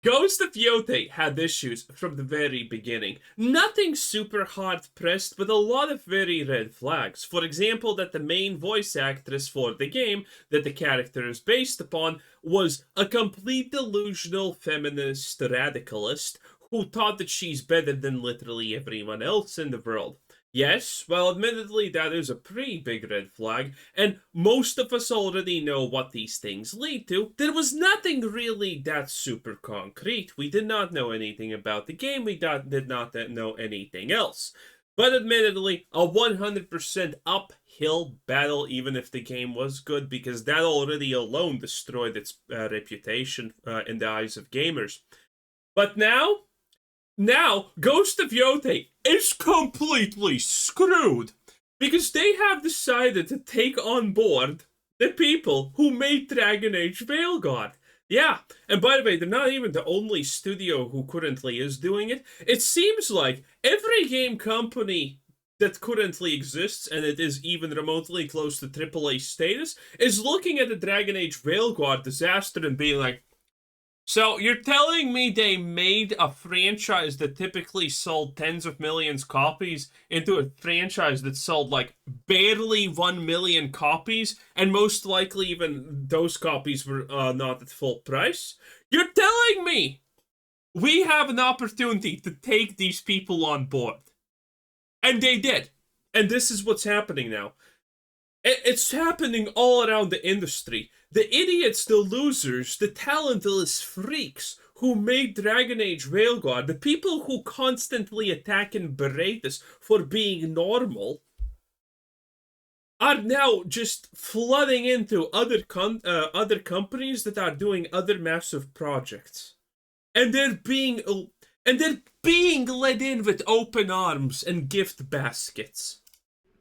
Ghost of Yotei had issues from the very beginning. Nothing super hard pressed, but a lot of very red flags. For example, that the main voice actress for the game that the character is based upon was a complete delusional feminist radicalist who thought that she's better than literally everyone else in the world. Yes, well, admittedly, that is a pretty big red flag, and most of us already know what these things lead to. There was nothing really that super concrete. We did not know anything about the game, we did not know anything else. But admittedly, a 100% uphill battle, even if the game was good, because that already alone destroyed its reputation in the eyes of gamers. But now, Ghost of Yotei is completely screwed because they have decided to take on board the people who made Dragon Age Veilguard. Yeah, and by the way, they're not even the only studio who currently is doing it. It seems like every game company that currently exists, and it is even remotely close to AAA status, is looking at the Dragon Age Veilguard disaster and being like, so you're telling me they made a franchise that typically sold tens of millions copies into a franchise that sold like barely 1 million copies, and most likely even those copies were not at full price? You're telling me we have an opportunity to take these people on board. And they did. And this is what's happening now. It's happening all around the industry. The idiots, the losers, the talentless freaks who made Dragon Age Veilguard, the people who constantly attack and berate us for being normal, are now just flooding into other companies that are doing other massive projects, and they're being led in with open arms and gift baskets.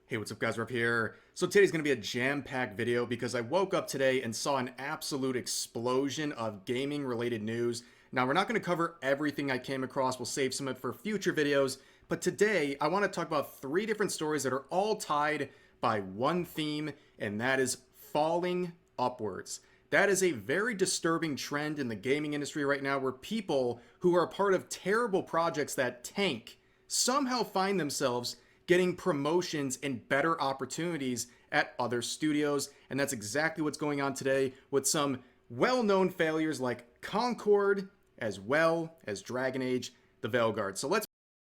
Hey, what's up guys, Rob here. So today's going to be a jam-packed video because I woke up today and saw an absolute explosion of gaming related news. Now we're not going to cover everything I came across, we'll save some of it for future videos, but today I want to talk about 3 different stories that are all tied by one theme, and that is falling upwards. That is a very disturbing trend in the gaming industry right now where people who are a part of terrible projects that tank somehow find themselves getting promotions and better opportunities at other studios. And that's exactly what's going on today with some well-known failures like Concord, as well as Dragon Age, the Veilguard. So let's...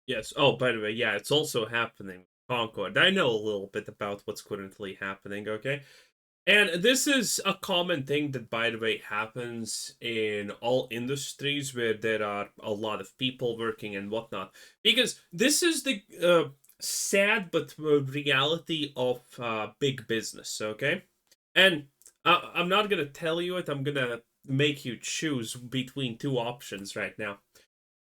Yes, oh, by the way, yeah, it's also happening with Concord. I know a little bit about what's currently happening, okay? And this is a common thing that, by the way, happens in all industries where there are a lot of people working and whatnot. Because this is the sad but reality of big business, okay? And I'm not gonna tell you it, I'm gonna make you choose between 2 options right now.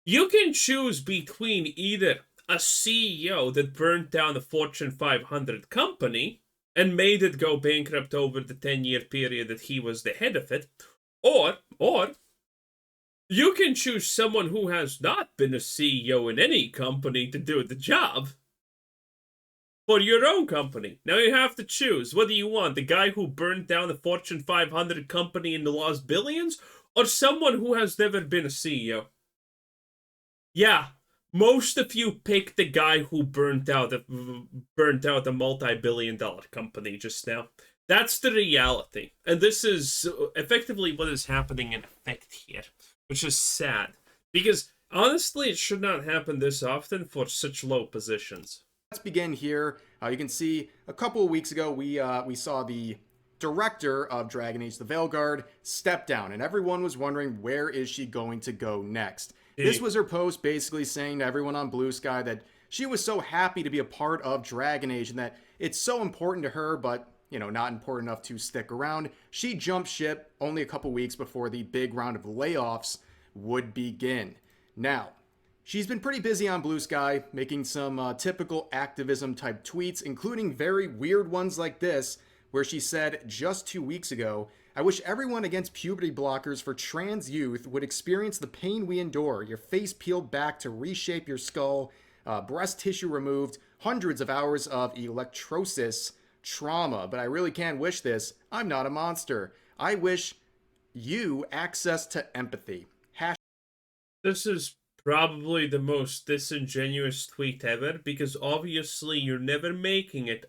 You can choose between either a CEO that burned down a Fortune 500 company and made it go bankrupt over the 10-year period that he was the head of it, or you can choose someone who has not been a CEO in any company to do the job for your own company. Now you have to choose. What do you want? The guy who burned down a Fortune 500 company and lost billions? Or someone who has never been a CEO? Yeah, most of you picked the guy who burnt out a multi-billion-dollar company just now. That's the reality. And this is effectively what is happening in effect here, which is sad. Because honestly, it should not happen this often for such low positions. Let's begin here. You can see a couple of weeks ago we saw the director of Dragon Age the Veilguard step down, and everyone was wondering where is she going to go next. This was her post basically saying to everyone on Blue Sky that she was so happy to be a part of Dragon Age and that it's so important to her, but you know, not important enough to stick around. She jumped ship only a couple weeks before the big round of layoffs would begin. Now, she's been pretty busy on Blue Sky, making some typical activism type tweets, including very weird ones like this, where she said just 2 weeks ago, "I wish everyone against puberty blockers for trans youth would experience the pain we endure. Your face peeled back to reshape your skull, breast tissue removed, hundreds of hours of electrosis trauma. But I really can't wish this. I'm not a monster. I wish you access to empathy." This is probably the most disingenuous tweet ever because obviously you're never making it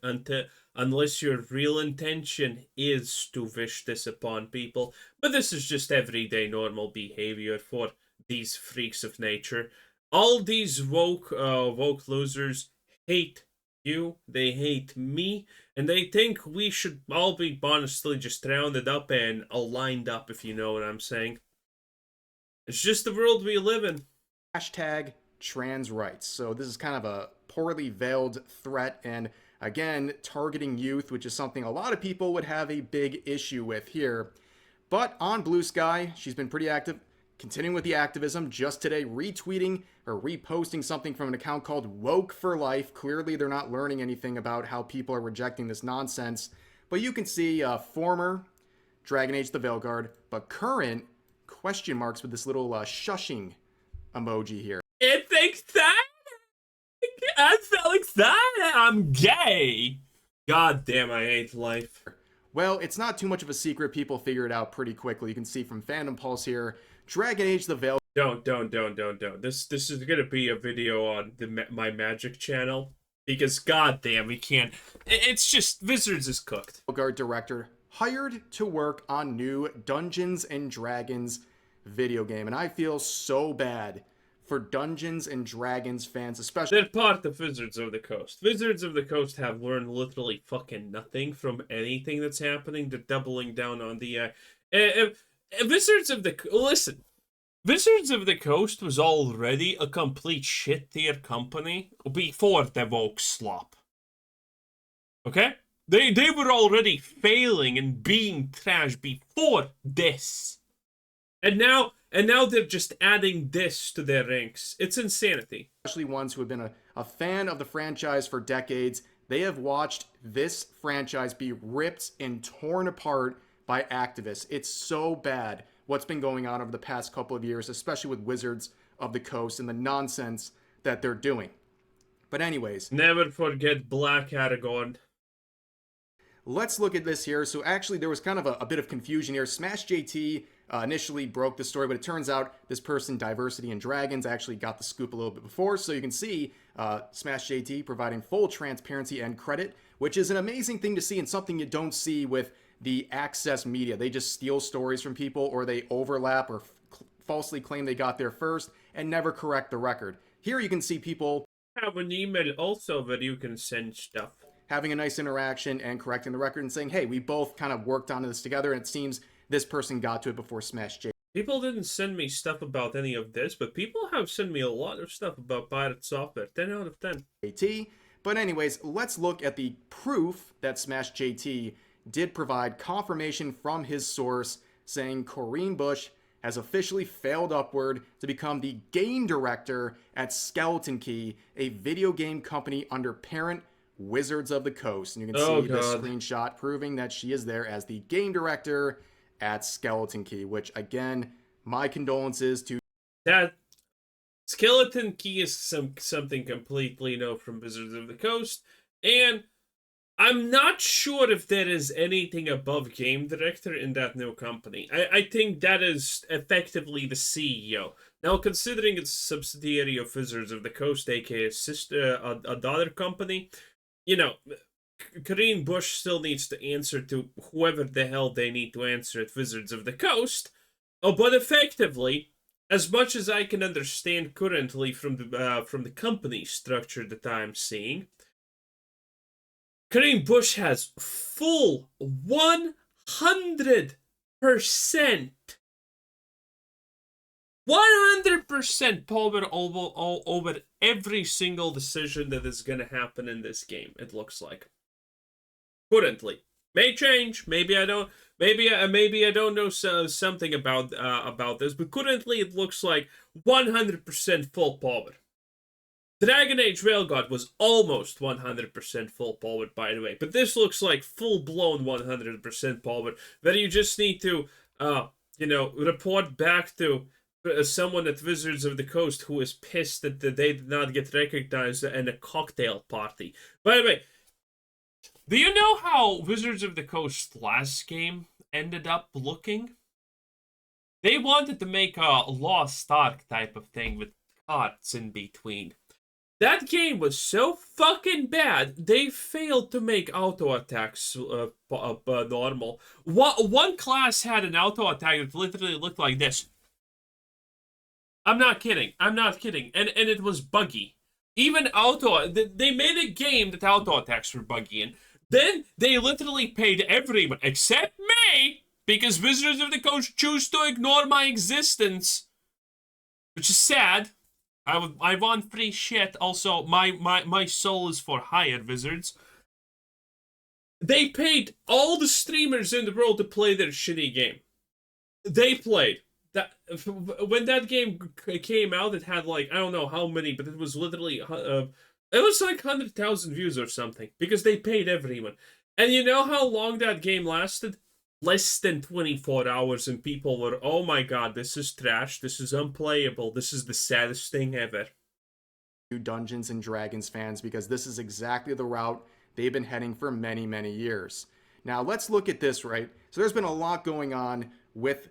unless your real intention is to wish this upon people. But this is just everyday normal behavior for these freaks of nature. All these woke losers hate you, they hate me, and they think we should all be honestly just rounded up and aligned up, if you know what I'm saying. It's just the world we live in. Hashtag trans rights. So this is kind of a poorly veiled threat, and again, targeting youth, which is something a lot of people would have a big issue with here. But on Blue Sky, she's been pretty active, continuing with the activism, just today retweeting or reposting something from an account called Woke for Life. Clearly, they're not learning anything about how people are rejecting this nonsense. But you can see former Dragon Age the Veilguard, but current question marks with this little shushing emoji here. It thinks that I felt like that I'm gay. God damn, I hate life. Well, it's not too much of a secret. People figure it out pretty quickly. You can see from Fandom Pulse here, Dragon Age the Veil. Don't. This is gonna be a video on my Magic channel because goddamn, we can't. It's just Wizards is cooked. Veilguard director hired to work on new Dungeons and Dragons video game, and I feel so bad for Dungeons and Dragons fans, especially. They're part of Wizards of the Coast. Wizards of the Coast have learned literally fucking nothing from anything that's happening. They're doubling down on the Wizards of the listen. Wizards of the Coast was already a complete shit tier company before the woke slop. Okay? They were already failing and being trash before this. And now they're just adding this to their ranks. It's insanity. Especially ones who have been a fan of the franchise for decades. They have watched this franchise be ripped and torn apart by activists. It's so bad what's been going on over the past couple of years, especially with Wizards of the Coast and the nonsense that they're doing. But anyways. Never forget Black Aragorn. Let's look at this here. So actually there was kind of a bit of confusion here. Smash JT initially broke the story, but it turns out this person, Diversity and Dragons, actually got the scoop a little bit before. So you can see Smash JT providing full transparency and credit, which is an amazing thing to see and something you don't see with the access media. They just steal stories from people, or they overlap or falsely claim they got there first and never correct the record. Here you can see people have an email also that you can send stuff. Having a nice interaction and correcting the record and saying, hey, we both kind of worked on this together, and it seems this person got to it before Smash JT. People didn't send me stuff about any of this, but people have sent me a lot of stuff about Pirate Software. 10 out of 10. JT. But anyways, let's look at the proof that Smash JT did provide confirmation from his source saying Corrine Bush has officially failed upward to become the game director at Skeleton Key, a video game company under parent Wizards of the Coast. And you can see this screenshot proving that she is there as the game director at Skeleton Key, which again, my condolences to that. Skeleton Key is something completely new from Wizards of the Coast, and I'm not sure if there is anything above game director in that new company. I think that is effectively the CEO. Now, considering it's a subsidiary of Wizards of the Coast, aka a daughter company, you know, Corrine Bush still needs to answer to whoever the hell they need to answer at Wizards of the Coast. Oh, but effectively, as much as I can understand currently from the company structure that I'm seeing, Corrine Bush has full 100% 100% power over every single decision that is going to happen in this game, it looks like. Currently. May change. Maybe I don't. Maybe I don't know something about this, but currently it looks like 100% full power. Dragon Age Veilguard was almost 100% full power, by the way, but this looks like full-blown 100% power, that you just need to, report back to someone at Wizards of the Coast who is pissed that they did not get recognized in a cocktail party. By the way, do you know how Wizards of the Coast last game ended up looking? They wanted to make a Lost Ark type of thing with carts in between. That game was so fucking bad, they failed to make auto attacks normal. One class had an auto attack that literally looked like this. I'm not kidding. I'm not kidding. And it was buggy. Even they made a game that auto attacks were buggy, and then they literally paid everyone except me because Wizards of the Coast choose to ignore my existence, which is sad. I want free shit. Also, my soul is for hire, Wizards. They paid all the streamers in the world to play their shitty game. They played. That when that game came out, it had like I don't know how many, but it was literally it was like 100,000 views or something because they paid everyone. And you know how long that game lasted? Less than 24 hours, and people were, oh my god, this is trash, this is unplayable, this is the saddest thing ever. Dungeons and Dragons fans, because this is exactly the route they've been heading for many, many years. Now let's look at this, right? So there's been a lot going on with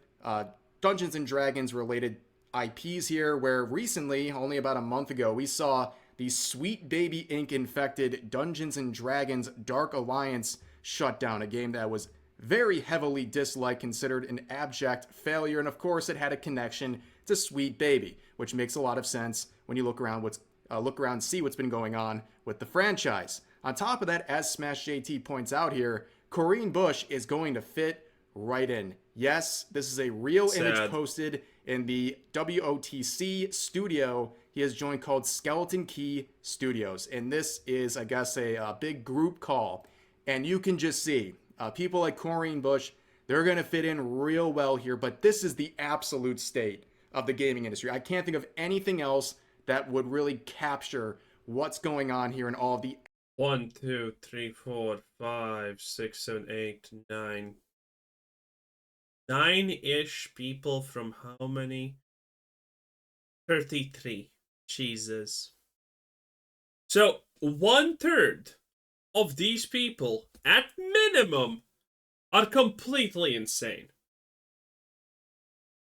Dungeons and Dragons related IPs here, where recently, only about a month ago, we saw the Sweet Baby Inc. infected Dungeons and Dragons Dark Alliance shut down, a game that was very heavily disliked, considered an abject failure, and of course it had a connection to Sweet Baby, which makes a lot of sense when you look around and see what's been going on with the franchise. On top of that, as Smash JT points out here, Corrine Bush is going to fit right in. Yes, this is a real image posted in the WOTC studio he has joined called Skeleton Key Studios, and this is, I guess, a big group call, and you can just see people like Corrine Bush, they're going to fit in real well here, but this is the absolute state of the gaming industry. I can't think of anything else that would really capture what's going on here in all of the 1, 2, 3, 4, 5, 6, 7, 8, 9. 9-ish people from how many? 33. Jesus. So 1/3 of these people, at minimum, are completely insane.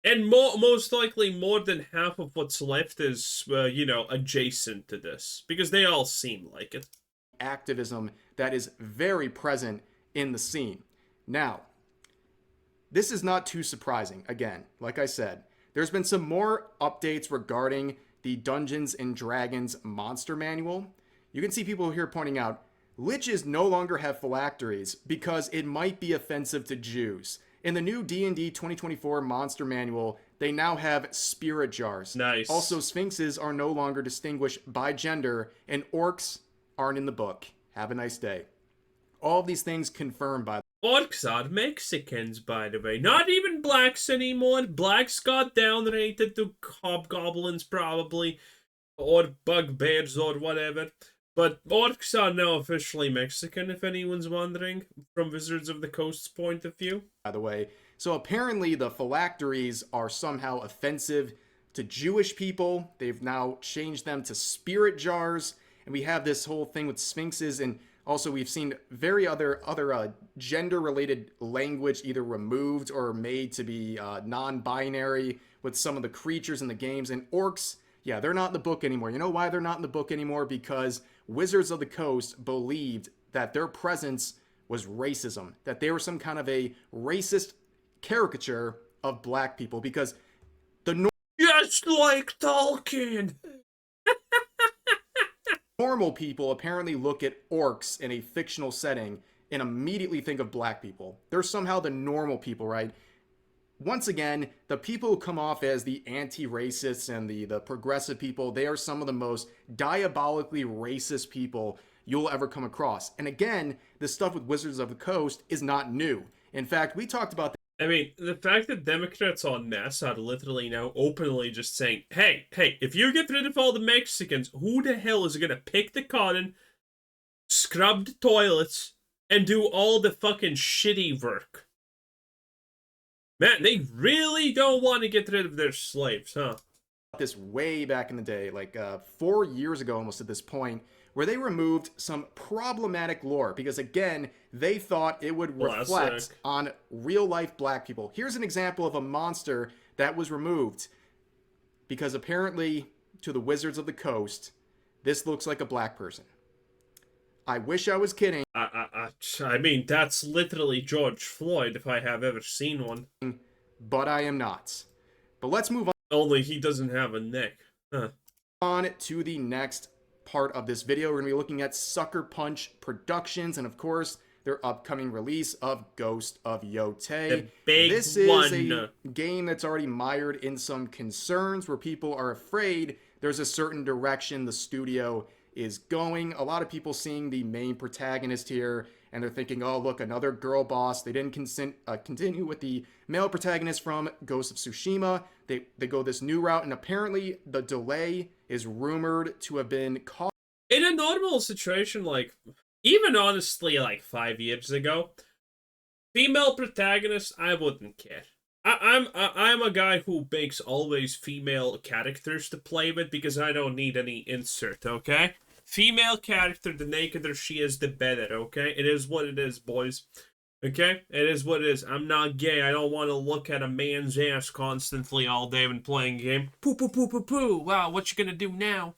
And most likely more than half of what's left is, adjacent to this. Because they all seem like it. Activism that is very present in the scene. Now, this is not too surprising. Again, like I said, there's been some more updates regarding the Dungeons and Dragons Monster Manual. You can see people here pointing out, Liches no longer have phylacteries because it might be offensive to Jews. In the new D&D 2024 Monster Manual, they now have spirit jars. Nice. Also, sphinxes are no longer distinguished by gender, and orcs aren't in the book. Have a nice day. All of these things confirmed by Orcs are Mexicans, by the way. Not even blacks anymore. Blacks got downrated to hobgoblins, probably. Or bugbears, or whatever. But orcs are now officially Mexican, if anyone's wondering, from Wizards of the Coast's point of view. By the way, so apparently the phylacteries are somehow offensive to Jewish people. They've now changed them to spirit jars, and we have this whole thing with sphinxes, and also we've seen very other gender-related language either removed or made to be non-binary with some of the creatures in the games. And orcs, yeah, they're not in the book anymore. You know why they're not in the book anymore? Because Wizards of the Coast believed that their presence was racism, that they were some kind of a racist caricature of black people, because the Just like Tolkien! normal people apparently look at orcs in a fictional setting and immediately think of black people. They're somehow the normal people, right? Once again, the people who come off as the anti-racists and the progressive people, they are some of the most diabolically racist people you'll ever come across. And again, the stuff with Wizards of the Coast is not new. In fact, we talked about I mean, the fact that Democrats en masse are literally now openly just saying, hey, if you get rid of all the Mexicans, who the hell is going to pick the cotton, scrub the toilets, and do all the fucking shitty work? Man, they really don't want to get rid of their slaves, huh? this way back in the day, like 4 years ago almost at this point, where they removed some problematic lore because, again, they thought it would reflect on real-life black people. Here's an example of a monster that was removed because apparently, to the Wizards of the Coast, this looks like a black person. I wish I was kidding, I mean, that's literally George Floyd if I have ever seen one. but I am not. But let's move Only he doesn't have a neck. Huh. on to the next part of this video. We're going to be looking at Sucker Punch Productions and, of course, their upcoming release of Ghost of Yotei. The big This is one. a game that's already mired in some concerns where people are afraid there's a certain direction the studio is going. A lot of people seeing the main protagonist here and they're thinking, oh, look, another girl boss. They didn't continue with the male protagonist from Ghost of Tsushima. They go this new route, and apparently the delay is rumored to have been caused. In a normal situation, like, even honestly, like 5 years ago, female protagonist, I wouldn't care. I'm a guy who makes always female characters to play with because I don't need any insert, okay? Female character, the nakeder she is, the better, okay? It is what it is, boys. Okay? It is what it is. I'm not gay. I don't want to look at a man's ass constantly all day when playing a game. Poo, poo, poo, poo, poo. Wow, what you gonna do now?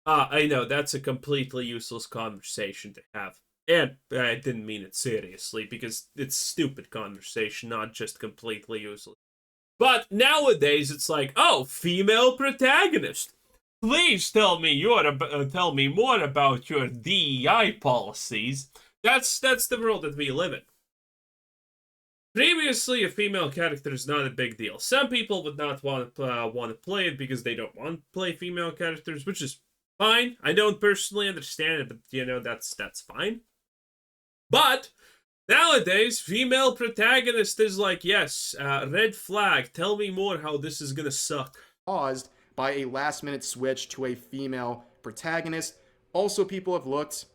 I know, that's a completely useless conversation to have. And I didn't mean it seriously, because it's stupid conversation, not just completely useless. But nowadays, it's like, oh, female protagonist. Please tell me tell me more about your DEI policies. That's the world that we live in. Previously, a female character is not a big deal. Some people would not want to play it because they don't want to play female characters, which is fine. I don't personally understand it, but you know, that's fine. But nowadays, female protagonist is like, yes, red flag. Tell me more how this is gonna suck. Caused by a last-minute switch to a female protagonist. Also, people have looked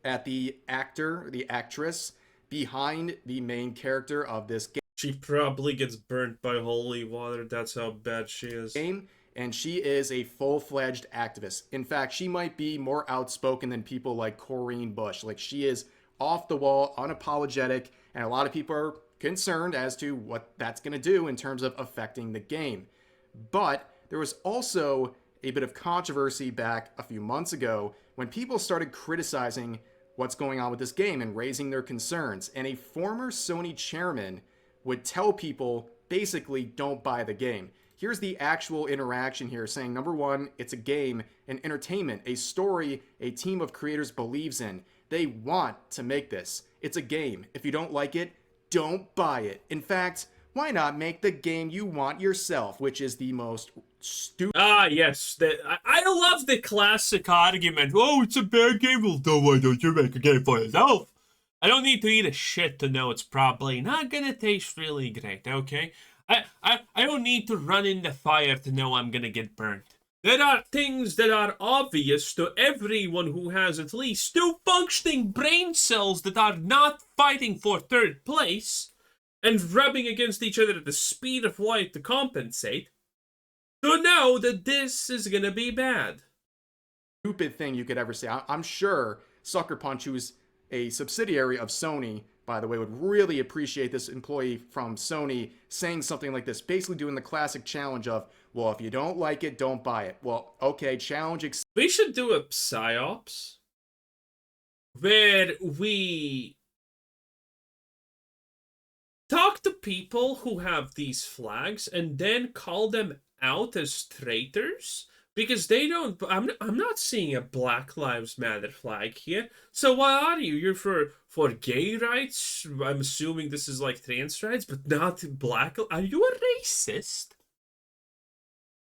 at the actor, the actress behind the main character of this She probably gets burnt by holy water. That's how bad she is. game, and she is a full-fledged activist. In fact, she might be more outspoken than people like Corrine Bush. Like, she is off the wall, unapologetic, and a lot of people are concerned as to what that's going to do in terms of affecting the game. But there was also a bit of controversy back a few months ago when people started criticizing what's going on with this game and raising their concerns. And a former Sony chairman would tell people, basically, don't buy the game. Here's the actual interaction here saying, number one, it's a game, an entertainment, a story a team of creators believes in. They want to make this. It's a game. If you don't like it, don't buy it. In fact, why not make the game you want yourself, which is the most stupid. Yes. I love the classic argument. Oh, it's a bad game. Well, then why don't you make a game for yourself? I don't need to eat a shit to know it's probably not gonna taste really great, okay? I don't need to run in the fire to know I'm gonna get burnt. There are things that are obvious to everyone who has at least two functioning brain cells that are not fighting for third place and rubbing against each other at the speed of light to compensate, to know that this is gonna be bad. Stupid thing you could ever say. I'm sure Sucker Punch, who's a subsidiary of Sony, by the way, would really appreciate this employee from Sony saying something like this, basically doing the classic challenge of, well, if you don't like it, don't buy it. Well, okay, challenge accepted. We should do a psyops where we talk to people who have these flags and then call them out as traitors because they don't. I'm not seeing a Black Lives Matter flag here. So what are you? You're for gay rights? I'm assuming this is like trans rights, but not black. Are you a racist?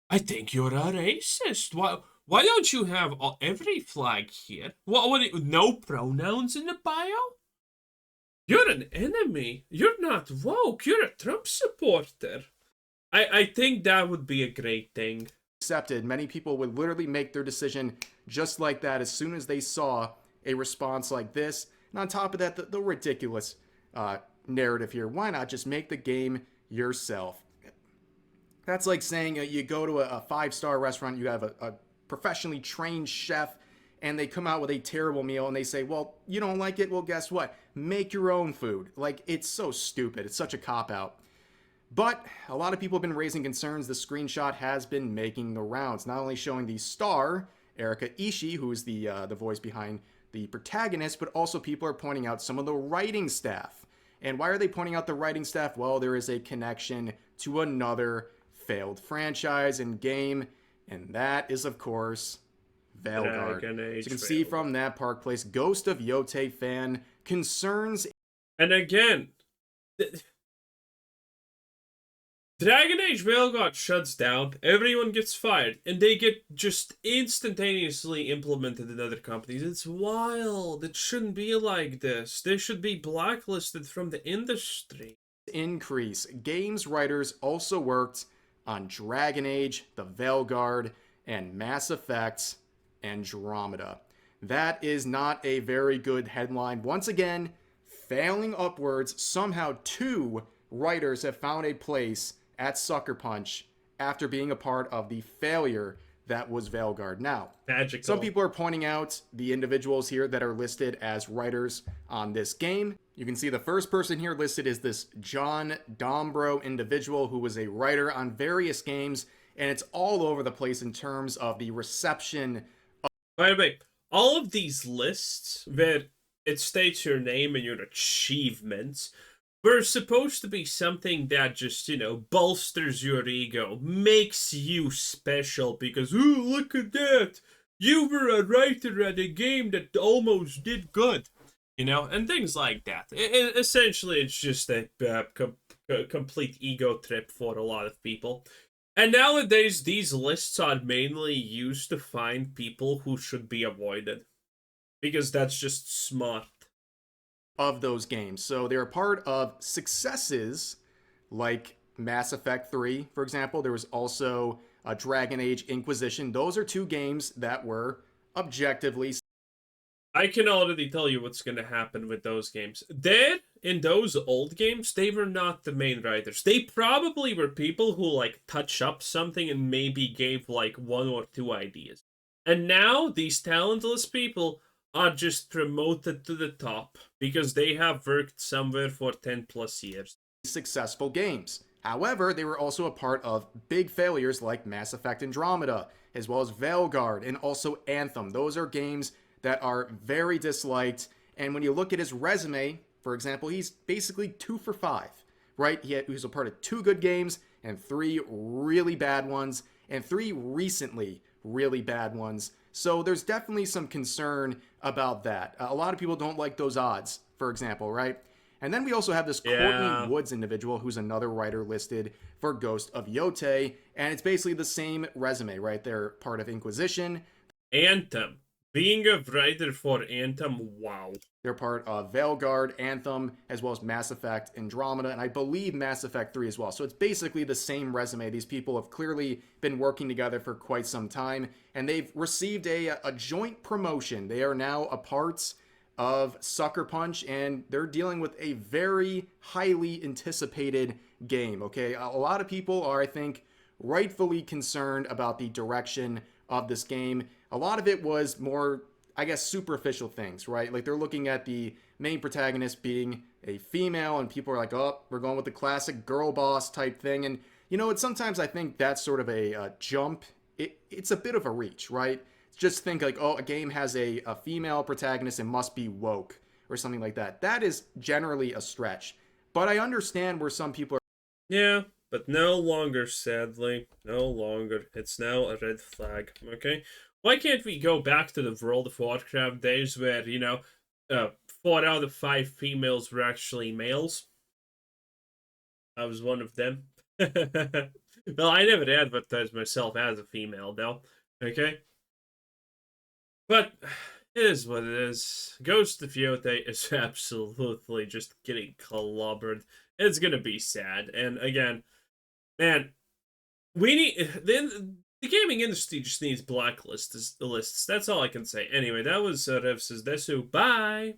I think you're a racist. Why don't you have every flag here? No pronouns in the bio? You're an enemy. You're not woke. You're a Trump supporter. I think that would be a great thing. Accepted. Many people would literally make their decision just like that as soon as they saw a response like this. And on top of that, the ridiculous narrative here. Why not just make the game yourself? That's like saying you go to a five-star restaurant, you have a professionally trained chef, and they come out with a terrible meal, and they say, well, you don't like it? Well, guess what? Make your own food. Like, it's so stupid. It's such a cop-out. But a lot of people have been raising concerns. The screenshot has been making the rounds, not only showing the star, Erika Ishii, who is the voice behind the protagonist, but also people are pointing out some of the writing staff. And why are they pointing out the writing staff? Well, there is a connection to another failed franchise and game, and that is, of course, Veilguard. So you can see from that Park Place, Ghost of Yotei fan concerns. And again, Dragon Age Veilguard shuts down, everyone gets fired, and they get just instantaneously implemented in other companies. It's wild. It shouldn't be like this. They should be blacklisted from the industry. Increase. Games writers also worked on Dragon Age, the Veilguard, and Mass Effect Andromeda. That is not a very good headline. Once again, failing upwards. Somehow 2 writers have found a place at Sucker Punch after being a part of the failure that was Veilguard. Now, magical. Some people are pointing out the individuals here that are listed as writers on this game. You can see the first person here listed is this John Dombrow individual who was a writer on various games, and it's all over the place in terms of the reception. By the way, all of these lists where it states your name and your achievements were supposed to be something that just, bolsters your ego, makes you special because, ooh, look at that. You were a writer at a game that almost did good, and things like that. Essentially, it's just a complete ego trip for a lot of people. And nowadays, these lists are mainly used to find people who should be avoided. Because that's just smart. Of those games. So they're a part of successes like Mass Effect 3, for example. There was also Dragon Age Inquisition. Those are 2 games that were objectively. I can already tell you what's going to happen with those games. In those old games, they were not the main writers. They probably were people who, touch up something and maybe gave, 1 or 2 ideas. And now, these talentless people are just promoted to the top because they have worked somewhere for 10 plus years. Successful games. However, they were also a part of big failures like Mass Effect Andromeda, as well as Veilguard, and also Anthem. Those are games that are very disliked, and when you look at his resume, for example, he's basically 2 for 5, right? He was a part of 2 good games and 3 really bad ones, and 3 recently really bad ones. So there's definitely some concern about that. A lot of people don't like those odds, for example, right? And then we also have this Courtney Woods individual who's another writer listed for Ghost of Yotei, and it's basically the same resume, right? They're part of Inquisition. Anthem. Being a writer for Anthem, wow. They're part of Veilguard, Anthem, as well as Mass Effect Andromeda, and I believe Mass Effect 3 as well. So it's basically the same resume. These people have clearly been working together for quite some time, and they've received a joint promotion. They are now a part of Sucker Punch, and they're dealing with a very highly anticipated game, okay? A lot of people are, I think, rightfully concerned about the direction of this game. A lot of it was more, I guess, superficial things, right? Like they're looking at the main protagonist being a female, and people are like, oh, we're going with the classic girl boss type thing. And, sometimes I think that's sort of a jump. It's a bit of a reach, right? Just think like, oh, a game has a female protagonist and must be woke or something like that. That is generally a stretch. But I understand where some people are. Yeah, but no longer, sadly. No longer. It's now a red flag, okay? Why can't we go back to the World of Warcraft days where, 4 out of 5 females were actually males? I was one of them. Well, I never advertised myself as a female, though. Okay? But it is what it is. Ghost of Yotei is absolutely just getting clobbered. It's gonna be sad. And again, man, we need... The gaming industry just needs blacklists. That's all I can say. Anyway, that was Rev Says Desu. Bye!